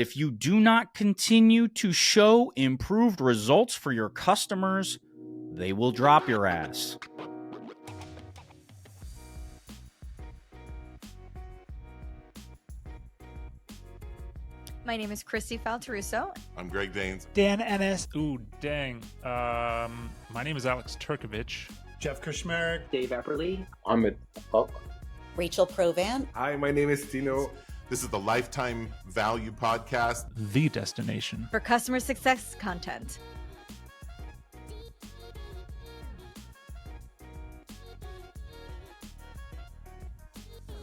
If you do not continue to show improved results for your customers, they will drop your ass. My name is Christy Falteruso. I'm Greg Daines. Dan Ennis. Ooh, dang. My name is Alex Turkovich. Jeff Kushmerek. Dave Epperly. Ahmed Huck. Rachel Provan. Hi, my name is Tino. This is the Lifetime Value Podcast. The destination for customer success content.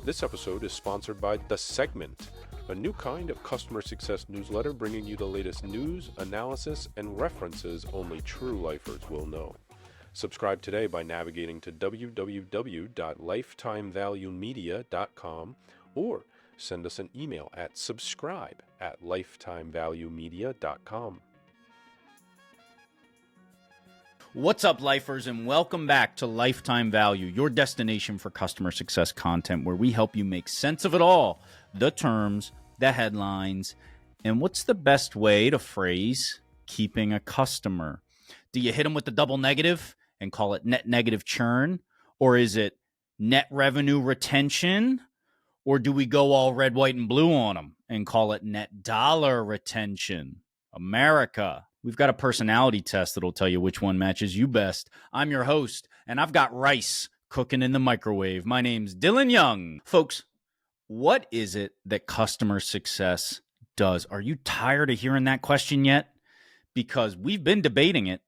This episode is sponsored by The Segment, a new kind of customer success newsletter bringing you the latest news, analysis, and references only true lifers will know. Subscribe today by navigating to www.lifetimevaluemedia.com or send us an email at subscribe@lifetimevaluemedia.com. What's up, lifers, and welcome back to Lifetime Value, your destination for customer success content, where we help you make sense of it all, the terms, the headlines, and what's the best way to phrase keeping a customer. Do you hit them with the double negative and call it net negative churn? Or is it net revenue retention? Or do we go all red, white, and blue on them and call it net dollar retention? America. We've got a personality test that'll tell you which one matches you best. I'm your host, and I've got rice cooking in the microwave. My name's Dillon Young. Folks, what is it that customer success does? Are you tired of hearing that question yet? Because we've been debating it,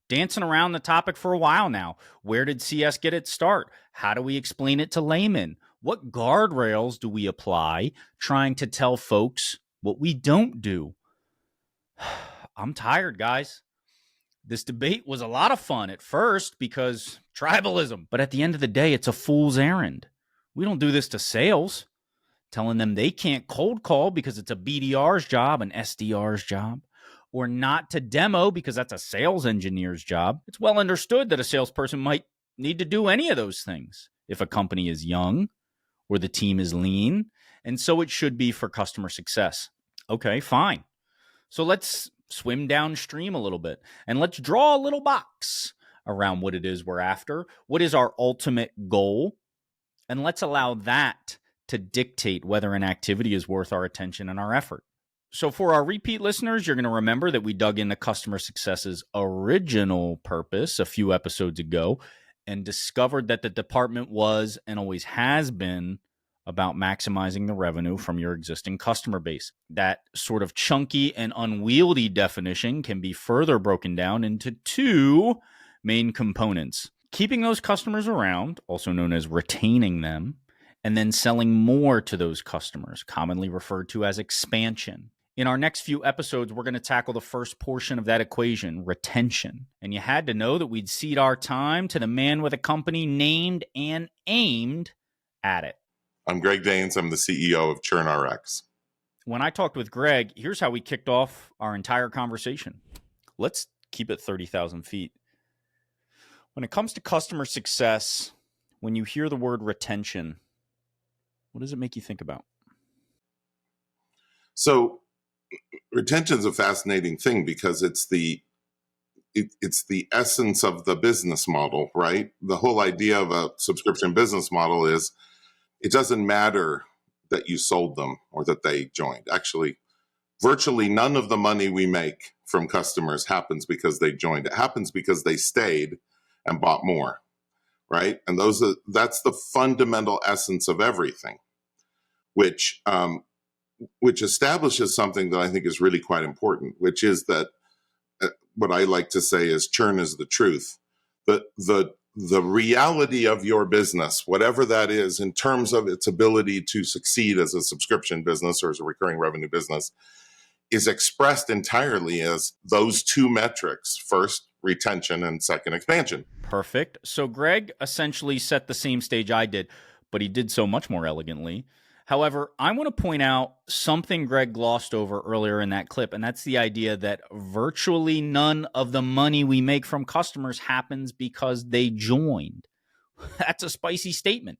dancing around the topic for a while now. Where did CS get its start? How do we explain it to laymen? What guardrails do we apply trying to tell folks what we don't do? I'm tired, guys. This debate was a lot of fun at first because tribalism. But at the end of the day, it's a fool's errand. We don't do this to sales, telling them they can't cold call because it's a BDR's job, an SDR's job, or not to demo because that's a sales engineer's job. It's well understood that a salesperson might need to do any of those things if a company is young or the team is lean, and so it should be for customer success. Okay, fine. So let's swim downstream a little bit and let's draw a little box around what it is we're after. What is our ultimate goal? And let's allow that to dictate whether an activity is worth our attention and our effort. So for our repeat listeners, you're going to remember that we dug into customer success's original purpose a few episodes ago and discovered that the department was and always has been about maximizing the revenue from your existing customer base. That sort of chunky and unwieldy definition can be further broken down into two main components: keeping those customers around, also known as retaining them, and then selling more to those customers, commonly referred to as expansion. In our next few episodes, we're going to tackle the first portion of that equation, retention. And you had to know that we'd cede our time to the man with a company named and aimed at it. I'm Greg Daines. I'm the CEO of ChurnRX. When I talked with Greg, here's how we kicked off our entire conversation. Let's keep it 30,000 feet. When it comes to customer success, when you hear the word retention, what does it make you think about? So retention is a fascinating thing because it's the essence of the business model, right? The whole idea of a subscription business model is it doesn't matter that you sold them or that they joined. Actually, virtually none of the money we make from customers happens because they joined. It happens because they stayed and bought more, right? And that's the fundamental essence of everything, which establishes something that I think is really quite important, which is that what I like to say is churn is the truth. The reality of your business, whatever that is, in terms of its ability to succeed as a subscription business or as a recurring revenue business, is expressed entirely as those two metrics: first, retention, and second, expansion. Perfect. So Greg essentially set the same stage I did, but he did so much more elegantly. However, I want to point out something Greg glossed over earlier in that clip, and that's the idea that virtually none of the money we make from customers happens because they joined. That's a spicy statement.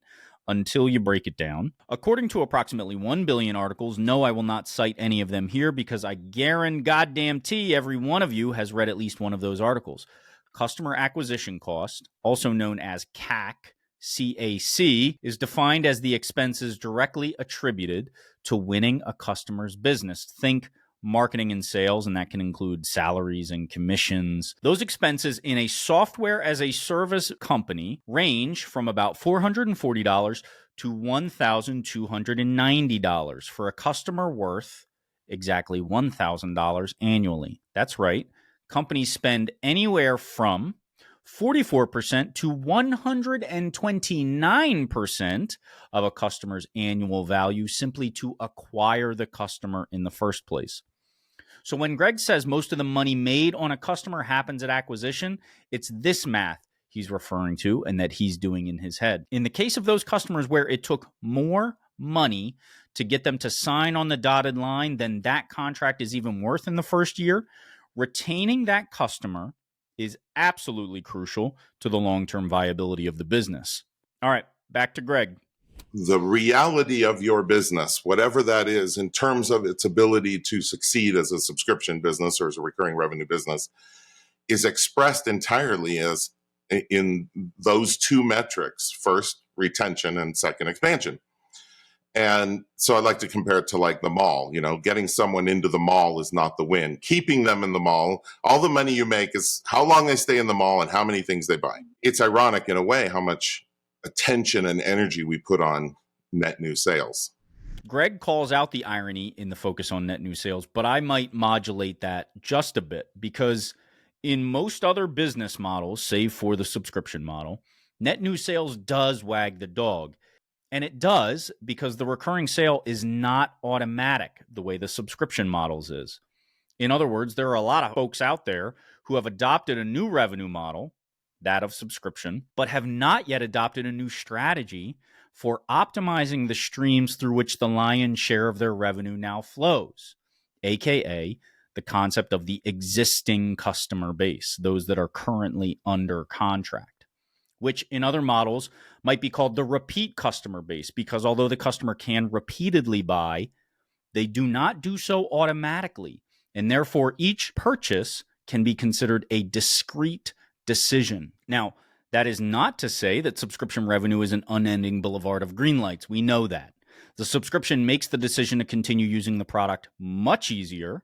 until you break it down. According to approximately 1 billion articles, no, I will not cite any of them here because I guarantee every one of you has read at least one of those articles. Customer acquisition cost, also known as CAC, CAC, is defined as the expenses directly attributed to winning a customer's business. Think marketing and sales, and that can include salaries and commissions. Those expenses in a software as a service company range from about $440 to $1,290 for a customer worth exactly $1,000 annually. That's right. Companies spend anywhere from 44% to 129% of a customer's annual value simply to acquire the customer in the first place. So when Greg says most of the money made on a customer happens at acquisition, it's this math he's referring to and that he's doing in his head. In the case of those customers where it took more money to get them to sign on the dotted line than that contract is even worth in the first year, retaining that customer is absolutely crucial to the long-term viability of the business. All right, back to Greg. The reality of your business, whatever that is, in terms of its ability to succeed as a subscription business or as a recurring revenue business, is expressed entirely as in those two metrics: first, retention, and second, expansion. And so I like to compare it to like the mall. You know, getting someone into the mall is not the win. Keeping them in the mall, all the money you make is how long they stay in the mall and how many things they buy. It's ironic in a way how much attention and energy we put on net new sales. Greg calls out the irony in the focus on net new sales, but I might modulate that just a bit because in most other business models, save for the subscription model, net new sales does wag the dog. And it does because the recurring sale is not automatic the way the subscription models is. In other words, there are a lot of folks out there who have adopted a new revenue model, that of subscription, but have not yet adopted a new strategy for optimizing the streams through which the lion's share of their revenue now flows, aka the concept of the existing customer base, those that are currently under contract, which in other models might be called the repeat customer base, because although the customer can repeatedly buy, they do not do so automatically, and therefore each purchase can be considered a discrete decision. Now, that is not to say that subscription revenue is an unending boulevard of green lights. We know that. The subscription makes the decision to continue using the product much easier,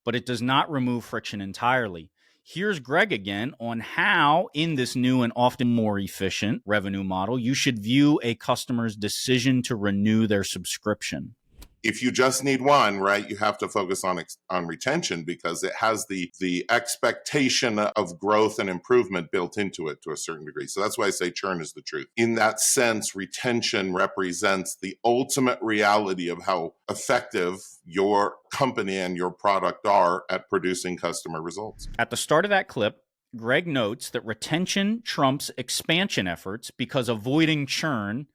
but it does not remove friction entirely. Here's Greg again on how, in this new and often more efficient revenue model, you should view a customer's decision to renew their subscription. If you just need one, right, you have to focus on retention because it has the expectation of growth and improvement built into it to a certain degree. So that's why I say churn is the truth. In that sense, retention represents the ultimate reality of how effective your company and your product are at producing customer results. At the start of that clip, Greg notes that retention trumps expansion efforts because avoiding churn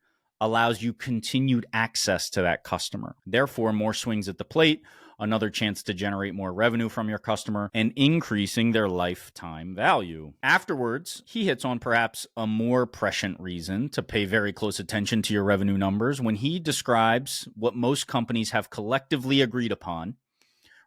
allows you continued access to that customer. Therefore, more swings at the plate, another chance to generate more revenue from your customer, and increasing their lifetime value. Afterwards, he hits on perhaps a more prescient reason to pay very close attention to your revenue numbers when he describes what most companies have collectively agreed upon.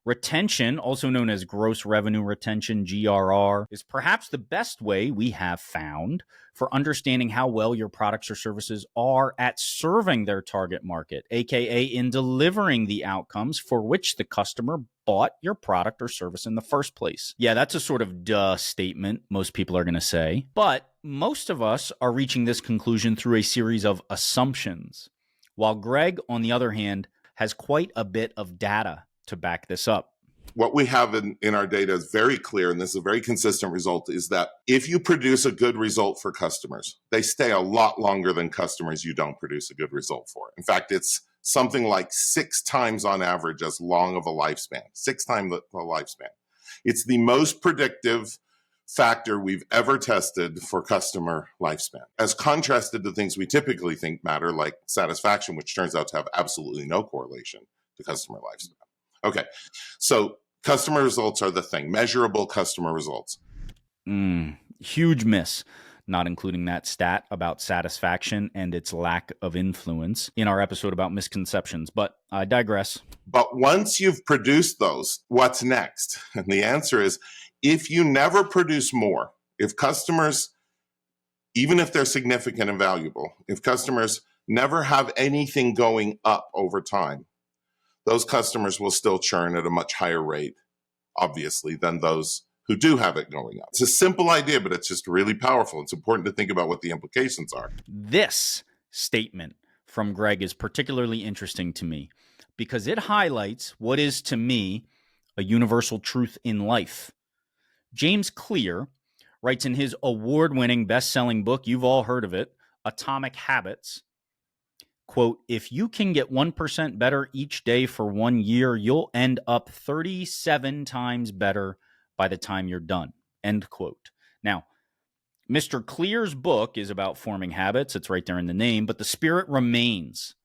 Retention, also known as gross revenue retention, GRR, is perhaps the best way we have found for understanding how well your products or services are at serving their target market, aka in delivering the outcomes for which the customer bought your product or service in the first place. Yeah, that's a sort of duh statement, most people are going to say, but most of us are reaching this conclusion through a series of assumptions, while Greg, on the other hand, has quite a bit of data to back this up. What we have in our data is very clear, and this is a very consistent result, is that if you produce a good result for customers, they stay a lot longer than customers you don't produce a good result for. In fact, it's something like 6 times on average as long of a lifespan, 6 times the lifespan. It's the most predictive factor we've ever tested for customer lifespan, as contrasted to things we typically think matter, like satisfaction, which turns out to have absolutely no correlation to customer lifespan. Okay, so customer results are the thing, measurable customer results. Huge miss. not including that stat about satisfaction and its lack of influence in our episode about misconceptions. But I digress. But once you've produced those, what's next? And the answer is, if you never produce more, if customers, even if they're significant and valuable, if customers never have anything going up over time, those customers will still churn at a much higher rate, obviously, than those who do have it going up. It's a simple idea, but it's just really powerful. It's important to think about what the implications are. This statement from Greg is particularly interesting to me because it highlights what is, to me, a universal truth in life. James Clear writes in his award-winning best-selling book, you've all heard of it, Atomic Habits, quote, if you can get 1% better each day for 1 year, you'll end up 37 times better by the time you're done, end quote. Now, Mr. Clear's book is about forming habits. It's right there in the name, but the spirit remains.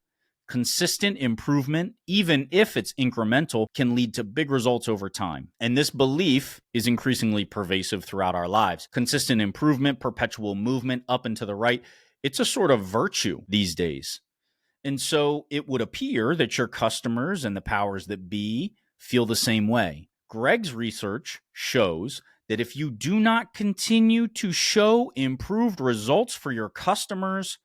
Consistent improvement, even if it's incremental, can lead to big results over time. And this belief is increasingly pervasive throughout our lives. Consistent improvement, perpetual movement up and to the right, it's a sort of virtue these days. And so it would appear that your customers and the powers that be feel the same way. Greg's research shows that if you do not continue to show improved results for your customers,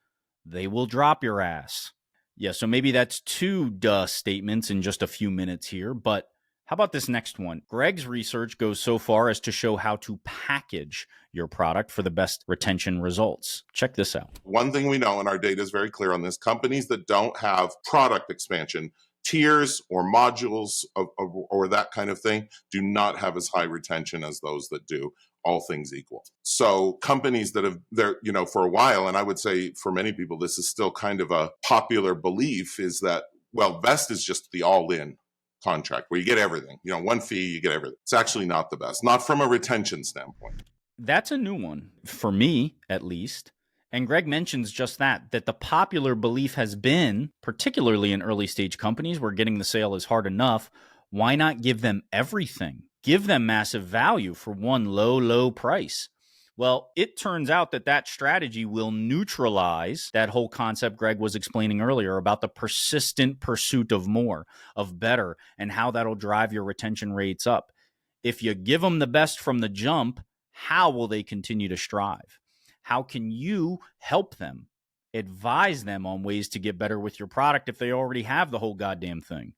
they will drop your ass. Yeah, so maybe that's two duh statements in just a few minutes here, but how about this next one? Greg's research goes so far as to show how to package your product for the best retention results. Check this out. One thing we know, and our data is very clear on this, companies that don't have product expansion, tiers or modules or that kind of thing, do not have as high retention as those that do, all things equal. So companies that have, they're, for a while, and I would say for many people, this is still kind of a popular belief, is that, well, Vest is just the all-in contract where you get everything. One fee, you get everything. It's actually not the best, not from a retention standpoint. That's a new one, for me at least. And Greg mentions just that the popular belief has been, particularly in early stage companies where getting the sale is hard enough, why not give them everything? Give them massive value for one low price. Well, it turns out that strategy will neutralize that whole concept Greg was explaining earlier about the persistent pursuit of more, of better, and how that'll drive your retention rates up. If you give them the best from the jump, how will they continue to strive? How can you help them, advise them on ways to get better with your product if they already have the whole goddamn thing?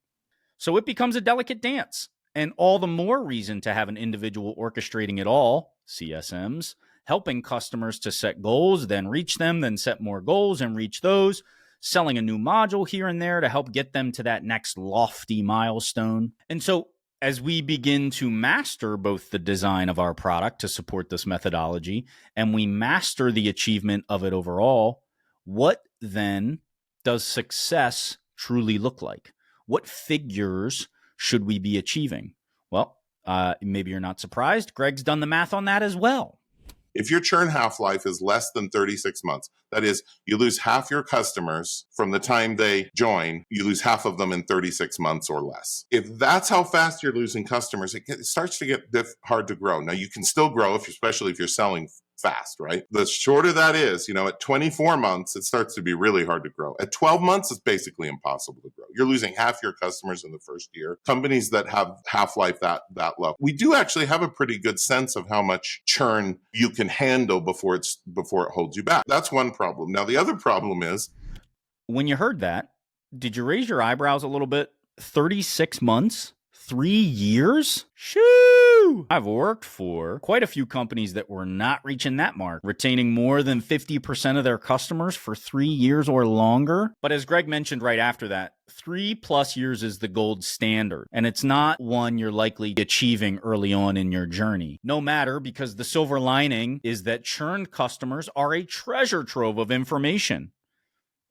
So it becomes a delicate dance, and all the more reason to have an individual orchestrating it all, CSMs, helping customers to set goals, then reach them, then set more goals and reach those, selling a new module here and there to help get them to that next lofty milestone. And so as we begin to master both the design of our product to support this methodology, and we master the achievement of it overall, what then does success truly look like? What figures should we be achieving? Well, maybe you're not surprised. Greg's done the math on that as well. If your churn half-life is less than 36 months, that is, you lose half your customers from the time they join, you lose half of them in 36 months or less. If that's how fast you're losing customers, it starts to get hard to grow. Now, you can still grow, especially if you're selling fast, right? The shorter that is, at 24 months, it starts to be really hard to grow. At 12 months, it's basically impossible to grow. You're losing half your customers in the first year. Companies that have half-life that low. We do actually have a pretty good sense of how much churn you can handle before it holds you back. That's one problem. Now, the other problem is, when you heard that, did you raise your eyebrows a little bit? 36 months? 3 years? Shoo! I've worked for quite a few companies that were not reaching that mark, retaining more than 50% of their customers for 3 years or longer. But as Greg mentioned right after that, 3+ years is the gold standard, and it's not one you're likely achieving early on in your journey. No matter, because the silver lining is that churned customers are a treasure trove of information,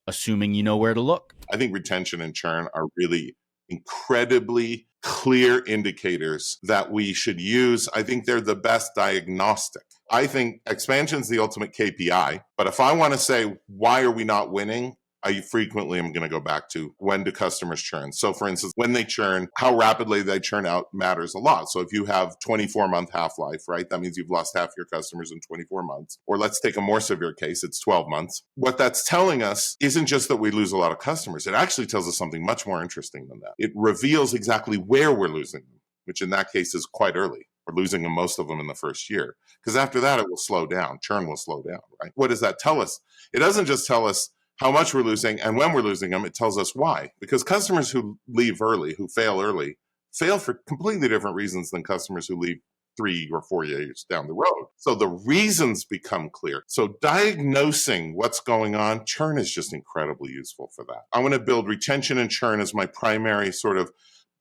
assuming you know where to look. I think retention and churn are really incredibly clear indicators that we should use. I think they're the best diagnostic. I think expansion is the ultimate KPI, but if I want to say, why are we not winning? I frequently am going to go back to, when do customers churn? So for instance, when they churn, how rapidly they churn out matters a lot. So if you have 24-month half-life, right, that means you've lost half your customers in 24 months. Or let's take a more severe case, it's 12 months. What that's telling us isn't just that we lose a lot of customers. It actually tells us something much more interesting than that. It reveals exactly where we're losing them, which in that case is quite early. We're losing them, most of them, in the first year. Because after that, it will slow down. Churn will slow down, right? What does that tell us? It doesn't just tell us how much we're losing and when we're losing them. It tells us why. Because customers who leave early, who fail early, fail for completely different reasons than customers who leave 3 or 4 years down the road. So the reasons become clear. So diagnosing what's going on, churn is just incredibly useful for that. I want to build retention and churn as my primary sort of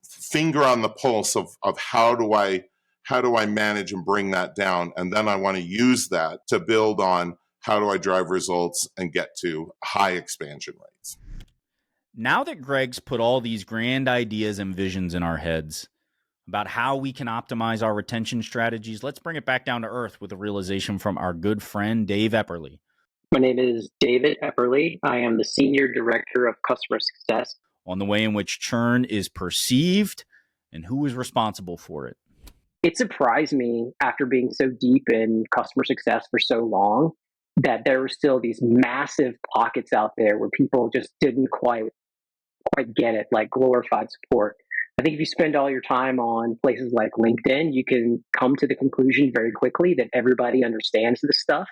finger on the pulse of how do I manage and bring that down? And then I want to use that to build on how do I drive results and get to high expansion rates. Now that Greg's put all these grand ideas and visions in our heads about how we can optimize our retention strategies, let's bring it back down to earth with a realization from our good friend, Dave Epperly. My name is David Epperly. I am the Senior Director of Customer Success. On the way in which churn is perceived and who is responsible for it. It surprised me, after being so deep in customer success for so long, that there were still these massive pockets out there where people just didn't quite get it, like glorified support. I think if you spend all your time on places like LinkedIn, you can come to the conclusion very quickly that everybody understands this stuff,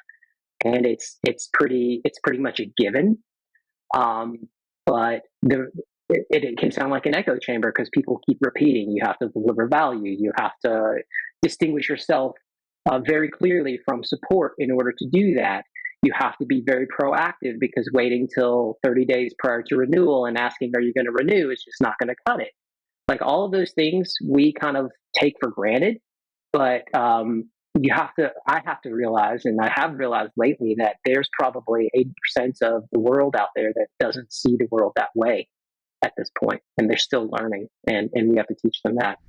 and it's pretty much a given. But it can sound like an echo chamber because people keep repeating. You have to deliver value. You have to distinguish yourself very clearly from support in order to do that. You have to be very proactive because waiting till 30 days prior to renewal and asking, are you going to renew, is just not going to cut it. Like all of those things we kind of take for granted, but I have to realize, and I have realized lately, that there's probably 80% of the world out there that doesn't see the world that way at this point, and they're still learning, and we have to teach them that.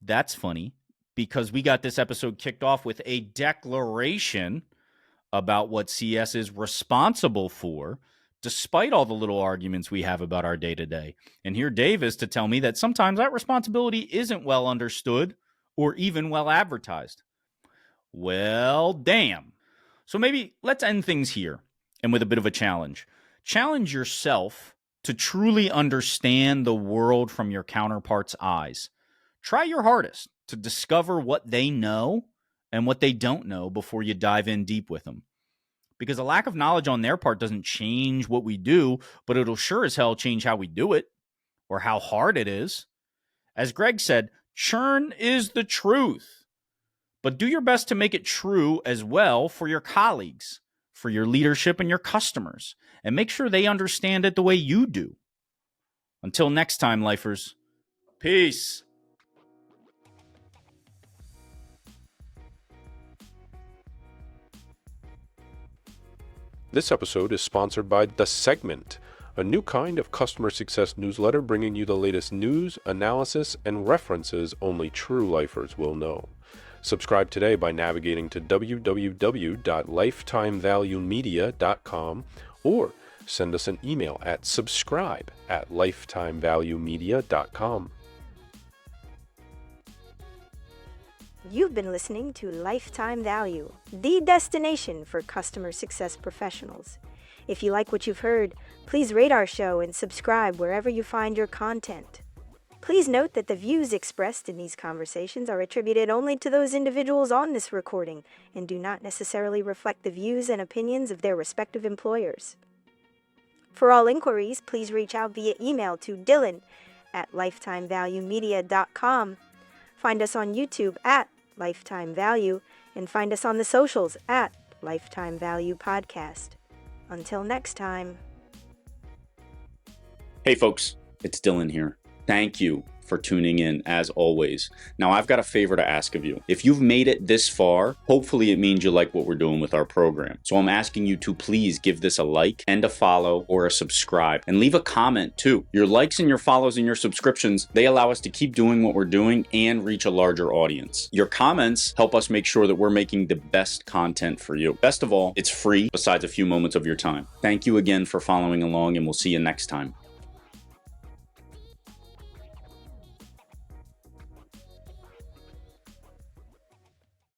That's funny, because we got this episode kicked off with a declaration about what CS is responsible for, despite all the little arguments we have about our day-to-day. And here Dave is to tell me that sometimes that responsibility isn't well understood or even well advertised. Well, damn. So maybe let's end things here, and with a bit of a challenge. Challenge yourself to truly understand the world from your counterpart's eyes. Try your hardest to discover what they know and what they don't know before you dive in deep with them. Because a lack of knowledge on their part doesn't change what we do, but it'll sure as hell change how we do it or how hard it is. As Greg said, churn is the truth. But do your best to make it true as well for your colleagues, for your leadership and your customers, and make sure they understand it the way you do. Until next time, lifers, peace. This episode is sponsored by The Segment, a new kind of customer success newsletter bringing you the latest news, analysis, and references only true lifers will know. Subscribe today by navigating to www.lifetimevaluemedia.com or send us an email at subscribe@lifetimevaluemedia.com. You've been listening to Lifetime Value, the destination for customer success professionals. If you like what you've heard, please rate our show and subscribe wherever you find your content. Please note that the views expressed in these conversations are attributed only to those individuals on this recording and do not necessarily reflect the views and opinions of their respective employers. For all inquiries, please reach out via email to Dillon at lifetimevaluemedia.com. Find us on YouTube at Lifetime Value, and find us on the socials at Lifetime Value Podcast. Until next time. Hey folks, it's Dillon here. Thank you for tuning in, as always. Now, I've got a favor to ask of you. If you've made it this far, hopefully it means you like what we're doing with our program. So I'm asking you to please give this a like and a follow or a subscribe, and leave a comment too. Your likes and your follows and your subscriptions, they allow us to keep doing what we're doing and reach a larger audience. Your comments help us make sure that we're making the best content for you. Best of all, it's free besides a few moments of your time. Thank you again for following along, and we'll see you next time.